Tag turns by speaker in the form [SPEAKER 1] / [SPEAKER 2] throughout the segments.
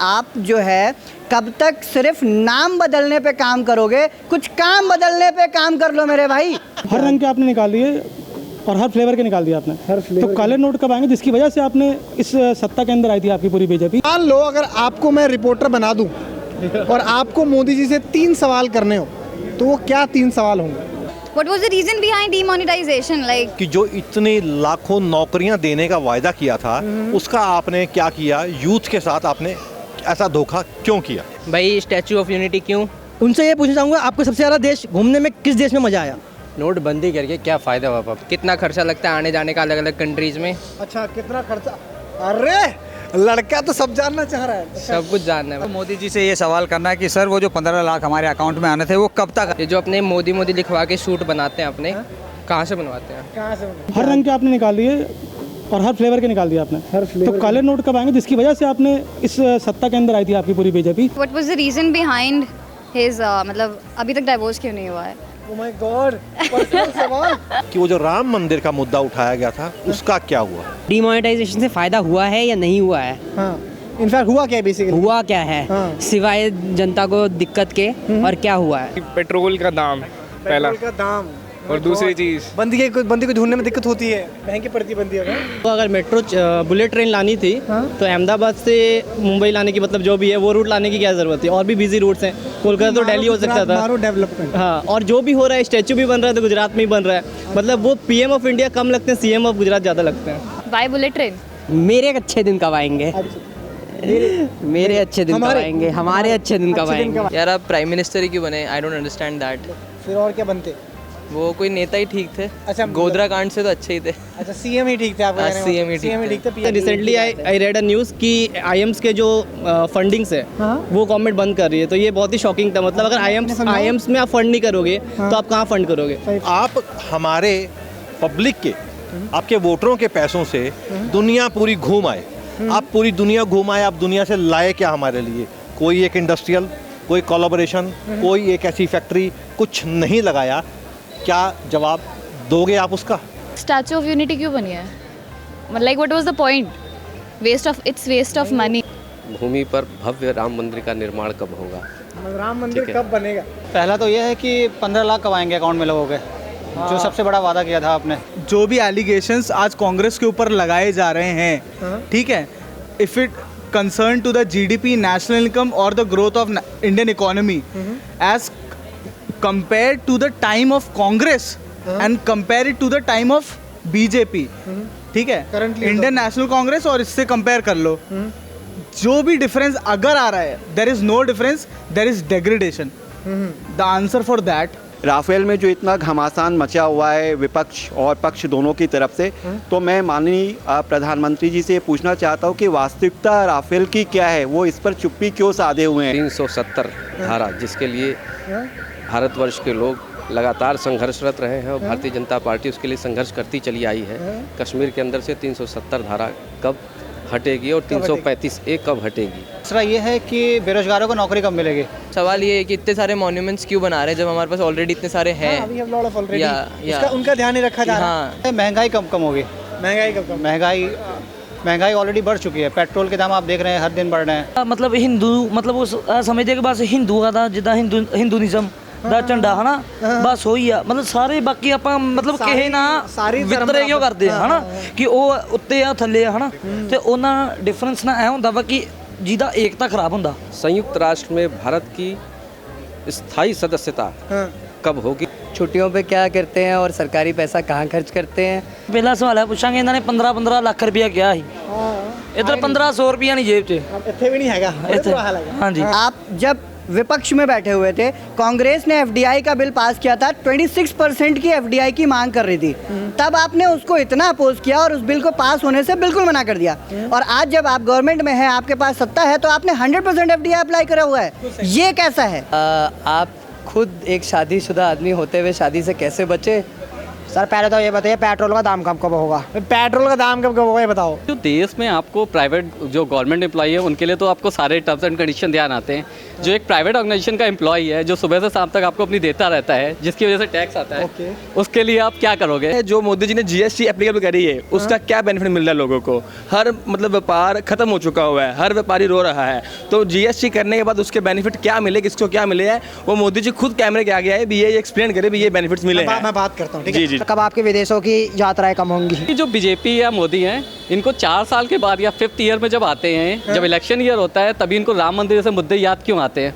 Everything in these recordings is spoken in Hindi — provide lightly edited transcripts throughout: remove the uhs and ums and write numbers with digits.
[SPEAKER 1] आप जो है कब तक सिर्फ नाम बदलने पे काम करोगे? कुछ काम बदलने पे काम कर लो मेरे भाई।
[SPEAKER 2] हर रंग के आपने निकाल दिए और हर फ्लेवर के निकाल दिए आपने। तो काले नोट कब आएंगे जिसकी वजह से आपने इस सत्ता के अंदर आई थी आपकी पूरी बीजेपी?
[SPEAKER 3] मान लो अगर आपको मैं रिपोर्टर बना दूं और आपको मोदी जी से 3 सवाल करने हो तो वो क्या 3 सवाल होंगे?
[SPEAKER 4] What was the reason behind demonetization? Like
[SPEAKER 5] कि जो इतने लाखों नौकरियां देने का वायदा किया था उसका आपने क्या किया? यूथ के साथ आपने ऐसा धोखा क्यों किया?
[SPEAKER 6] भाई स्टैचू ऑफ यूनिटी क्यों?
[SPEAKER 7] उनसे ये पूछना चाहूँगा, आपको सबसे ज़्यादा देश घूमने में किस देश में मज़ा आया?
[SPEAKER 6] नोटबंदी करके क्या फ़ायदा हुआ पापा? कितना खर्चा लगता है आने जाने का अलग अलग कंट्रीज़ में?
[SPEAKER 3] अच्छा, कितना खर्चा? अरे लड़का तो सब जानना चाह रहा है।
[SPEAKER 6] सब कुछ जानना है।
[SPEAKER 8] मोदी जी से ये सवाल करना है कि सर वो जो 15 लाख हमारे अकाउंट में आने थे वो कब तक?
[SPEAKER 6] ये जो अपने मोदी मोदी लिखवा के सूट बनाते हैं अपने, कहाँ से बनवाते हैं?
[SPEAKER 3] कहाँ से?
[SPEAKER 2] हर रंग के आपने निकाल दिए और हर फ्लेवर के निकाल दिए आपने। तो काले नोट कब आएंगे जिसकी वजह से आपने इस सत्ता के अंदर आई थी आपकी पूरी BJP?
[SPEAKER 4] what was the reason behind his मतलब अभी तक डाइवोर्स क्यों नहीं हुआ है?
[SPEAKER 3] Oh my God, पर्सनल सवाल।
[SPEAKER 5] कि वो जो राम मंदिर का मुद्दा उठाया गया था उसका क्या हुआ?
[SPEAKER 7] डिमोनेटाइजेशन से फ़ायदा हुआ है या नहीं हुआ है?
[SPEAKER 3] हाँ, इनफैक्ट हुआ क्या बेसिकली?
[SPEAKER 7] हुआ क्या है
[SPEAKER 3] हाँ।
[SPEAKER 7] सिवाय जनता को दिक्कत के, और क्या हुआ है?
[SPEAKER 9] पेट्रोल का दाम पहला
[SPEAKER 3] पेट्रोल का दाम
[SPEAKER 9] और दूसरी चीज़
[SPEAKER 3] बंदी को ढूंढने में दिक्कत होती है, महंगी पड़ती बंदी है।
[SPEAKER 7] तो अगर मेट्रो बुलेट ट्रेन लानी थी तो अहमदाबाद से मुंबई लाने की, मतलब जो भी है वो रूट लाने की क्या ज़रूरत थी? और भी बिजी रूट्स हैं, कोलकाता तो दिल्ली हो सकता था।
[SPEAKER 3] डेवलपमेंट।
[SPEAKER 7] हाँ, और जो भी हो रहा है, स्टैचू भी बन रहा है तो गुजरात में ही बन रहा है। मतलब वो पीएम ऑफ इंडिया कम लगते हैं, सीएम ऑफ गुजरात ज़्यादा लगते हैं।
[SPEAKER 4] Why bullet train?
[SPEAKER 7] मेरे अच्छे दिन कब आएंगे? मेरे अच्छे दिन कब आएंगे? हमारे अच्छे दिन कब आएंगे?
[SPEAKER 6] यार आप प्राइम मिनिस्टर ही क्यों बने? I don't understand that.
[SPEAKER 3] फिर और क्या बनते?
[SPEAKER 6] वो कोई नेता ही ठीक थे।
[SPEAKER 3] अच्छा,
[SPEAKER 6] गोधरा कांड से तो अच्छे ही थे।
[SPEAKER 3] अच्छा, सीएम ही ठीक थे आपको?
[SPEAKER 6] CM ही ठीक
[SPEAKER 3] सीएम ही ठीक थे।
[SPEAKER 7] Recently I read a news कि आईएम्स के जो फंडिंग्स है वो गवर्नमेंट बंद कर रही है। तो ये बहुत ही शॉकिंग था। मतलब अगर आईएम्स में आप फंड नहीं करोगे तो आप कहाँ फंड करोगे?
[SPEAKER 5] आप हमारे पब्लिक के, आपके वोटरों के पैसों से दुनिया पूरी घूम आए। आप पूरी दुनिया घूम आए, आप दुनिया से लाए क्या हमारे लिए? कोई एक इंडस्ट्रियल, कोई कोलैबोरेशन, कोई एक ऐसी फैक्ट्री, कुछ नहीं लगाया। क्या जवाब दोगे आप उसका?
[SPEAKER 4] Statue of Unity क्यों बनी है? मतलब like what was the point? Waste of money.
[SPEAKER 10] भूमि पर भव्य राम मंदिर का निर्माण कब होगा?
[SPEAKER 3] राम मंदिर कब बनेगा?
[SPEAKER 8] पहला तो यह है कि 15 लाख कब आएंगे अकाउंट में लोगों के, जो सबसे बड़ा वादा किया था आपने।
[SPEAKER 11] जो भी एलिगेशंस आज कांग्रेस के ऊपर लगाए जा रहे हैं, ठीक है, if it concern to the GDP, national income और the growth of Indian economy as compared to the time of Congress and compare it to the time of BJP, ठीक है, इंडियन नेशनल कांग्रेस और इससे कंपेयर कर लो। जो भी डिफरेंस अगर आ रहा है, there is no difference, there is degradation. The answer for that,
[SPEAKER 12] Rafale में जो इतना घमासान मचा हुआ है विपक्ष और पक्ष दोनों की तरफ से, तो मैं माननीय प्रधानमंत्री जी से पूछना चाहता हूँ कि वास्तविकता राफेल की क्या है? वो इस पर चुप्पी क्यों साधे हुए हैं?
[SPEAKER 10] 370 धारा जिसके लिए भारतवर्ष के लोग लगातार संघर्षरत रहे हैं और भारतीय जनता पार्टी उसके लिए संघर्ष करती चली आई है। कश्मीर के अंदर से 370 धारा कब हटेगी और 335A कब हटेगी?
[SPEAKER 8] दूसरा ये है कि बेरोजगारों को नौकरी कब मिलेगी?
[SPEAKER 6] सवाल ये है कि इतने सारे मॉन्यूमेंट्स क्यों बना रहे हैं जब हमारे पास ऑलरेडी इतने सारे हैं?
[SPEAKER 3] उनका ध्यान नहीं रखा जा रहा।
[SPEAKER 8] महंगाई कब कम होगी?
[SPEAKER 3] महंगाई कब कम?
[SPEAKER 8] महंगाई ऑलरेडी बढ़ चुकी है। पेट्रोल के दाम आप देख रहे हैं हर दिन बढ़ रहे हैं।
[SPEAKER 7] मतलब हिंदू, मतलब उस समझते कि बस हिंदूआ ਦਾ ਜਿੱਦਾਂ ਹਿੰਦੂਇਜ਼ਮ ਦਾ ਝੰਡਾ ਹਨਾ, ਬਸ ਹੋਈ ਆ। ਮਤਲਬ ਸਾਰੇ ਬਾਕੀ ਆਪਾਂ ਮਤਲਬ ਕਿਸੇ ਨਾ ਵਿਤਰੇ ਕਿਉਂ ਕਰਦੇ ਆ ਹਨਾ, ਕਿ ਉਹ ਉੱਤੇ ਆ ਥੱਲੇ ਆ ਹਨਾ, ਤੇ ਉਹਨਾਂ ਡਿਫਰੈਂਸ ਨਾ ਐ ਹੁੰਦਾ ਵਾ ਕਿ ਜਿਹਦਾ ਏਕਤਾ ਖਰਾਬ ਹੁੰਦਾ।
[SPEAKER 10] संयुक्त राष्ट्र में भारत की स्थायी सदस्यता कब होगी?
[SPEAKER 7] छुट्टियों पे क्या करते हैं और सरकारी पैसा कहाँ खर्च करते हैं? पहला सवाल है पूछांगे, इन्होंने 15-15 लाख रुपया किया ही, इधर 1500 रुपया नहीं जेब च
[SPEAKER 3] ਇੱਥੇ ਵੀ ਨਹੀਂ ਹੈਗਾ।
[SPEAKER 7] हाँ जी।
[SPEAKER 1] आप जब विपक्ष में बैठे हुए थे, कांग्रेस ने एफडीआई का बिल पास किया था, 26% की एफडीआई की मांग कर रही थी। तब आपने उसको इतना अपोज किया और उस बिल को पास होने से बिल्कुल मना कर दिया। और आज जब आप गवर्नमेंट में हैं, आपके पास सत्ता है, तो आपने 100% एफडीआई अप्लाई करा हुआ है। ये कैसा है?
[SPEAKER 7] आप खुद एक शादीशुदा आदमी होते हुए शादी से कैसे बचे?
[SPEAKER 8] सर पहले तो ये बताइए पेट्रोल का दाम कब कब होगा?
[SPEAKER 3] पेट्रोल का दाम कब कब होगा ये बताओ।
[SPEAKER 6] जो देश में आपको प्राइवेट जो गवर्नमेंट एम्प्लॉई है उनके लिए तो आपको सारे टर्म्स एंड कंडीशन ध्यान आते हैं। जो एक प्राइवेट ऑर्गेनाइजेशन का एम्प्लॉई है जो सुबह से शाम तक आपको अपनी देता रहता है जिसकी वजह से टैक्स आता है, उसके लिए आप क्या करोगे?
[SPEAKER 9] जो मोदी जी ने जीएसटी एप्लीकेबल करी है उसका क्या बेनिफिट मिल रहा है लोगों को? हर मतलब व्यापार खत्म हो चुका हुआ है, हर व्यापारी रो रहा है, तो जीएसटी करने के बाद उसके बेनिफिट क्या मिले, किसको क्या मिले है, वो मोदी जी खुद कैमरे के आगे आए भी ये एक्सप्लेन करे भी ये बेनिफिट्स मिले हैं।
[SPEAKER 3] मैं बात करता हूँ, ठीक है?
[SPEAKER 9] जी जी।
[SPEAKER 8] कब आपके विदेशों की यात्राएं कम होंगी?
[SPEAKER 6] जो बीजेपी या मोदी हैं इनको 4 साल के बाद या 5th ईयर में जब आते हैं, जब इलेक्शन ईयर होता है, तभी इनको राम मंदिर जैसे मुद्दे याद क्यों आते हैं?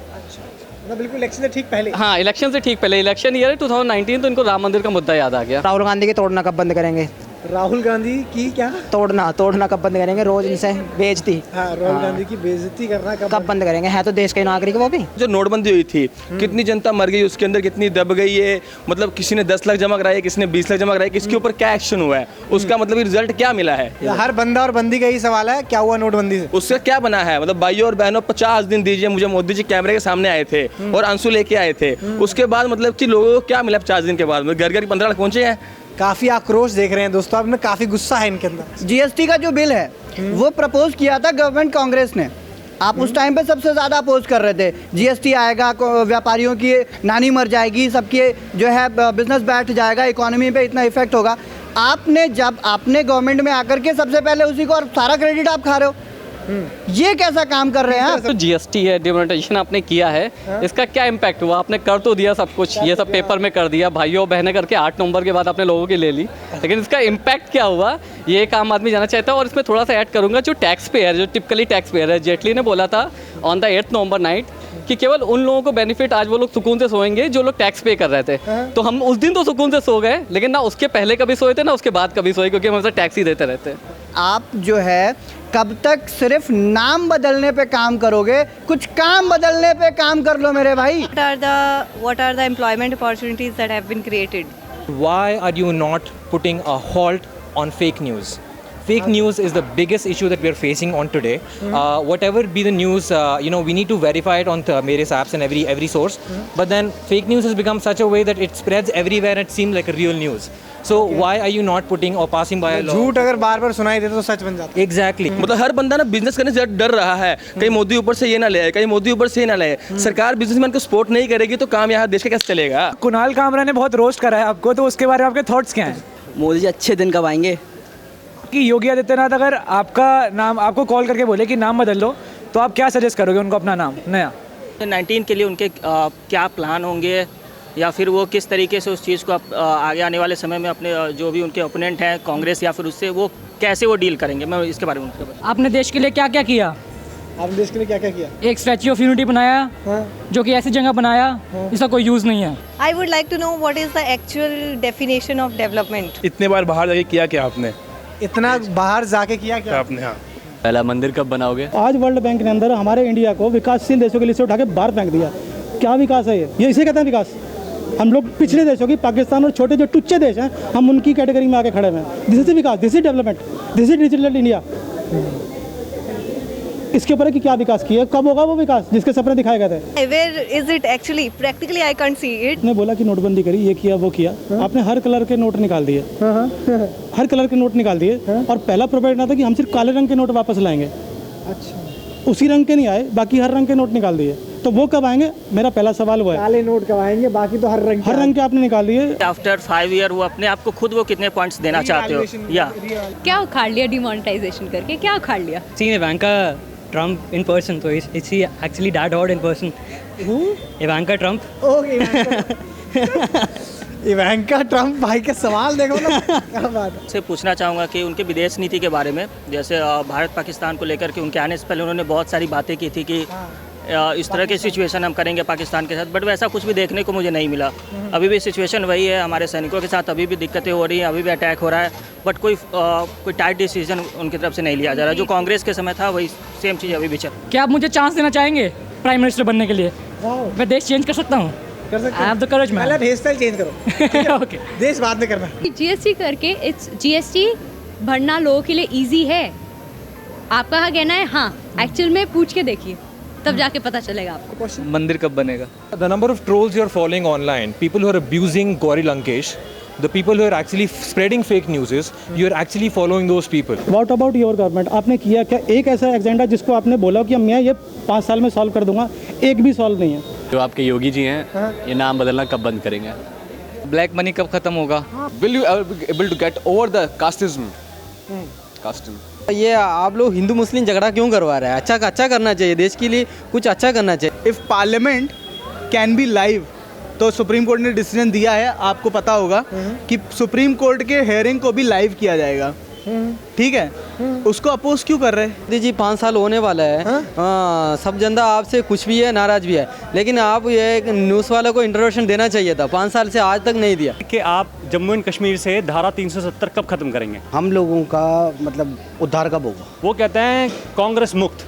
[SPEAKER 3] बिल्कुल इलेक्शन से ठीक पहले।
[SPEAKER 6] हाँ, इलेक्शन से ठीक पहले, इलेक्शन ईयर है 2019, तो इनको राम मंदिर का मुद्दा याद आ गया।
[SPEAKER 8] राहुल गांधी की तोड़ना कब बंद करेंगे?
[SPEAKER 3] राहुल गांधी की क्या
[SPEAKER 8] तोड़ना कब बंद करेंगे? रोज इनसे बेइज्जती।
[SPEAKER 3] राहुल गांधी की बेइज्जती करना
[SPEAKER 8] कब बंद करेंगे? है तो देश के नागरिक वो भी।
[SPEAKER 9] जो नोटबंदी हुई थी कितनी जनता मर गई, उसके अंदर कितनी दब गई है, मतलब किसी ने 10 लाख जमा कराए, किसी ने 20 लाख जमा कराए, किसके ऊपर क्या एक्शन हुआ है, उसका मतलब रिजल्ट क्या मिला है?
[SPEAKER 3] हर बंदा और बंदी का ही सवाल है, क्या हुआ नोटबंदी से?
[SPEAKER 9] उसका क्या बना है? मतलब भाइयों और बहनों 50 दिन दीजिए मुझे, मोदी जी कैमरे के सामने आए थे और आंसू लेके आए थे, उसके बाद मतलब कि लोगों को क्या मिला 50 दिन के बाद? घर घर 15 लाख पहुंचे हैं।
[SPEAKER 3] काफी आक्रोश देख रहे हैं दोस्तों, अब काफी गुस्सा है इनके अंदर।
[SPEAKER 1] जीएसटी का जो बिल है वो प्रपोज किया था गवर्नमेंट कांग्रेस ने। आप उस टाइम पे सबसे ज़्यादा अपोज कर रहे थे, जीएसटी आएगा, व्यापारियों की नानी मर जाएगी, सबके जो है बिजनेस बैठ जाएगा, इकोनॉमी पे इतना इफेक्ट होगा। जब आपने गवर्नमेंट में आकर के सबसे पहले उसी को, और सारा क्रेडिट आप खा रहे हो। ये कैसा काम कर रहे हैं आप?
[SPEAKER 6] तो जीएसटी है, डिमोनेटाइजेशन आपने किया है, इसका क्या इम्पैक्ट हुआ? आपने कर तो दिया सब कुछ, ये सब पेपर में कर दिया, भाइयों बहनें करके 8 नवंबर के बाद आपने लोगों की ले ली, लेकिन इसका इम्पैक्ट क्या हुआ ये एक आम आदमी जानना चाहता है। और इसमें थोड़ा सा ऐड करूंगा, जो टैक्स पेयर, जो टिपिकली टैक्स पेयर है, जेटली ने बोला था on the 8th November night कि केवल उन लोगों को बेनिफिट, आज वो लोग सुकून से सोएंगे जो लोग टैक्स पे कर रहे थे। तो हम उस दिन तो सुकून से सो गए, लेकिन ना उसके पहले कभी सोए थे ना उसके बाद कभी सोए, क्योंकि हम हमेशा टैक्स ही देते रहते हैं।
[SPEAKER 1] आप जो है कब तक सिर्फ नाम बदलने पे काम करोगे? कुछ काम बदलने पे काम कर लो मेरे भाई।
[SPEAKER 13] What are the employment opportunities that have been created?
[SPEAKER 14] Why are you not putting a halt on fake news? Fake news is the biggest issue that we are facing on today. Whatever be the news, we need to verify it on various apps and every source. But then fake news has become such a way that it spreads everywhere and it seems like a real news. So why are you not putting or passing by a law?
[SPEAKER 3] झूठ अगर बार-बार सुनाई देता तो सच बन जाता है।
[SPEAKER 14] Exactly.
[SPEAKER 9] मतलब हर बंदा ना बिजनेस करने से डर रहा है, कहीं मोदी ऊपर से ये ना ले, कहीं मोदी ऊपर से ये ना ले। सरकार बिजनेसमैन को सपोर्ट नहीं करेगी तो काम यहाँ देश का कैसे चलेगा?
[SPEAKER 11] कुणाल कामरा ने बहुत रोस्ट करा है आपको, तो उसके बारे में आपके थॉट्स क्या हैं?
[SPEAKER 7] मोदी जी अच्छे दिन कब आएंगे?
[SPEAKER 11] कि योगी आदित्यनाथ अगर आपका नाम आपको कॉल करके बोले कि नाम बदल लो, तो आप क्या सजेस्ट करोगे उनको अपना नाम नया?
[SPEAKER 15] 19 के लिए उनके क्या प्लान होंगे, या फिर वो किस तरीके से उस चीज़ को आगे आने वाले समय में अपने जो भी उनके ओपोनेंट हैं कांग्रेस या फिर उससे, वो कैसे वो डील करेंगे? मैं इसके बारे में
[SPEAKER 16] आपने देश के लिए क्या क्या किया?
[SPEAKER 3] आपने देश के लिए क्या क्या किया?
[SPEAKER 16] एक स्टैच्यू ऑफ यूनिटी बनाया, जो कि ऐसी जगह बनाया जिसका कोई यूज़ नहीं है।
[SPEAKER 13] I would like to know what is the actual definition of development?
[SPEAKER 9] इतने बार बाहर जाके किया क्या आपने?
[SPEAKER 3] इतना बाहर जाके किया क्या
[SPEAKER 9] आपने? हाँ,
[SPEAKER 6] पहला मंदिर कब बनाओगे?
[SPEAKER 2] आज वर्ल्ड बैंक ने अंदर हमारे इंडिया को विकासशील देशों की लिस्ट से उठा के बाहर फेंक दिया। क्या विकास है ये इसे कहते हैं विकास? हम लोग पिछड़े देशों की, पाकिस्तान और छोटे जो टुच्चे देश हैं, हम उनकी कैटेगरी में आके खड़े हैं। This is Vikas, this is development, this is digital India. इसके ऊपर है कि क्या विकास किया, कब होगा वो विकास जिसके सपने दिखाए गए थे?
[SPEAKER 13] Where is it actually? Practically I can't see it.
[SPEAKER 2] ने बोला कि नोटबंदी करी, ये किया वो किया। आपने हर कलर के नोट निकाल दिए, हर कलर के नोट निकाल दिए, और पहला प्रोपेगेंडा था कि हम सिर्फ काले रंग के नोट वापस लाएंगे। अच्छा, उसी रंग के नहीं आए, बाकी हर रंग के नोट निकाल दिए। तो वो कब आएंगे? मेरा पहला सवाल वो है।
[SPEAKER 3] काले नोट कब आएंगे? बाकी तो हर रंग के आपने निकाल दिए।
[SPEAKER 15] आफ्टर 5 ईयर वो अपने आप को खुद वो कितने पॉइंट्स देना चाहते हो? या
[SPEAKER 4] क्या उखाड़ लिया डिमोनेटाइजेशन करके? क्या उखाड़ लिया?
[SPEAKER 16] Seen Ivanka Trump in person, तो it's he actually that hot in person. Ivanka Trump.
[SPEAKER 3] Ivanka Trump भाई के सवाल देखो ना, क्या बात है।
[SPEAKER 15] से पूछना चाहूँगा कि उनके विदेश नीति के बारे में, जैसे भारत पाकिस्तान को लेकर के उनके आने से पहले उन्होंने बहुत सारी बातें की थी कि इस तरह की सिचुएशन हम करेंगे पाकिस्तान के साथ, बट वैसा कुछ भी देखने को मुझे नहीं मिला। अभी भी सिचुएशन वही है, हमारे सैनिकों के साथ अभी भी दिक्कतें हो रही हैं, अभी भी अटैक हो रहा है, बट कोई टाइट डिसीजन उनकी तरफ से नहीं लिया जा रहा। जो कांग्रेस के समय था वही सेम चीज़ अभी भी चल।
[SPEAKER 16] क्या आप मुझे चांस देना चाहेंगे प्राइम मिनिस्टर बनने के लिए? मैं देश चेंज कर सकता हूँ।
[SPEAKER 3] कर सकते हैं।
[SPEAKER 16] आप तो करोज
[SPEAKER 3] पहले हेयर स्टाइल चेंज करो।
[SPEAKER 16] ओके,
[SPEAKER 3] देश बाद में करना।
[SPEAKER 4] जीएसटी करके जीएसटी भरना लोगों के लिए इजी है? आपका क्या कहना है? हाँ, एक्चुअल में पूछ के देखिए, तब जाके पता चलेगा आपको।
[SPEAKER 6] मंदिर कब बनेगा?
[SPEAKER 14] The number of trolls you're following online, people who are abusing Gauri Lankesh, the people who are actually spreading fake news, you are actually following those people.
[SPEAKER 2] What about your government, आपने किया क्या एक ऐसा एजेंडा जिसको आपने बोला कि मैं ये 5 साल में सॉल्व कर दूंगा? एक भी सॉल्व नहीं है।
[SPEAKER 17] जो आपके योगी जी हैं, ये नाम बदलना कब बंद करेंगे?
[SPEAKER 6] ब्लैक मनी कब खत्म होगा?
[SPEAKER 9] Will you ever be able to get over the casteism? Casteism.
[SPEAKER 18] ये आप लोग हिंदू मुस्लिम झगड़ा क्यों करवा रहे हैं? अच्छा करना चाहिए, देश के लिए कुछ अच्छा करना चाहिए।
[SPEAKER 11] If parliament can be live, तो सुप्रीम कोर्ट ने डिसीजन दिया है, आपको पता होगा कि सुप्रीम कोर्ट के हेयरिंग को भी लाइव किया जाएगा। ठीक है, उसको अपोज क्यों कर रहे हैं?
[SPEAKER 18] मोदी जी 5 साल होने वाला है। सब जनता आपसे कुछ भी है, नाराज भी है, लेकिन आप ये न्यूज़ वालों को इंट्रोडक्शन देना चाहिए था। 5 साल से आज तक नहीं दिया।
[SPEAKER 19] कि आप जम्मू एंड कश्मीर से धारा 370 कब खत्म करेंगे?
[SPEAKER 8] हम लोगों का मतलब उद्धार कब होगा?
[SPEAKER 19] वो कहते हैं कांग्रेस मुक्त,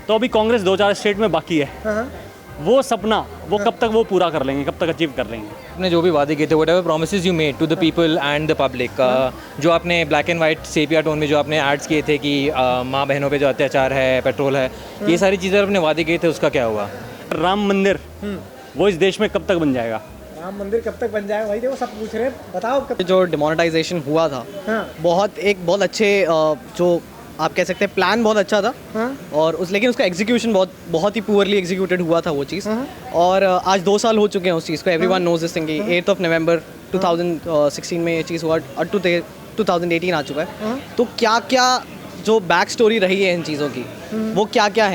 [SPEAKER 19] तो अभी कांग्रेस 2-4 स्टेट में बाकी है। वो सपना वो कब तक वो पूरा कर लेंगे, कब तक अचीव कर लेंगे?
[SPEAKER 14] आपने जो भी वादे किए थे, whatever promises you made to the people and the public, जो आपने black and white sepia tone में जो आपने एड्स किए थे कि माँ बहनों पे जो अत्याचार है, पेट्रोल है, ये सारी चीज़ें आपने वादे किए थे, उसका क्या हुआ?
[SPEAKER 19] राम मंदिर वो इस देश में कब तक बन जाएगा?
[SPEAKER 3] राम मंदिर कब तक बन जाएगा? वही देखो सब पूछ रहे हैं, बताओ कब।
[SPEAKER 18] जो डिमोनेटाइजेशन हुआ था, बहुत अच्छे जो आप कह सकते हैं प्लान बहुत अच्छा था, और लेकिन उसका एग्जीक्यूशन बहुत ही पुअरली एग्जीक्यूटेड हुआ था वो चीज़। और आज 2 साल हो चुके हैं उस चीज़ को। Everyone knows this thing. 8 नवंबर 2016 में ये चीज़ हुआ और 2018 आ चुका है। तो क्या क्या जो बैक स्टोरी रही है इन चीज़ों की, वो क्या क्या है?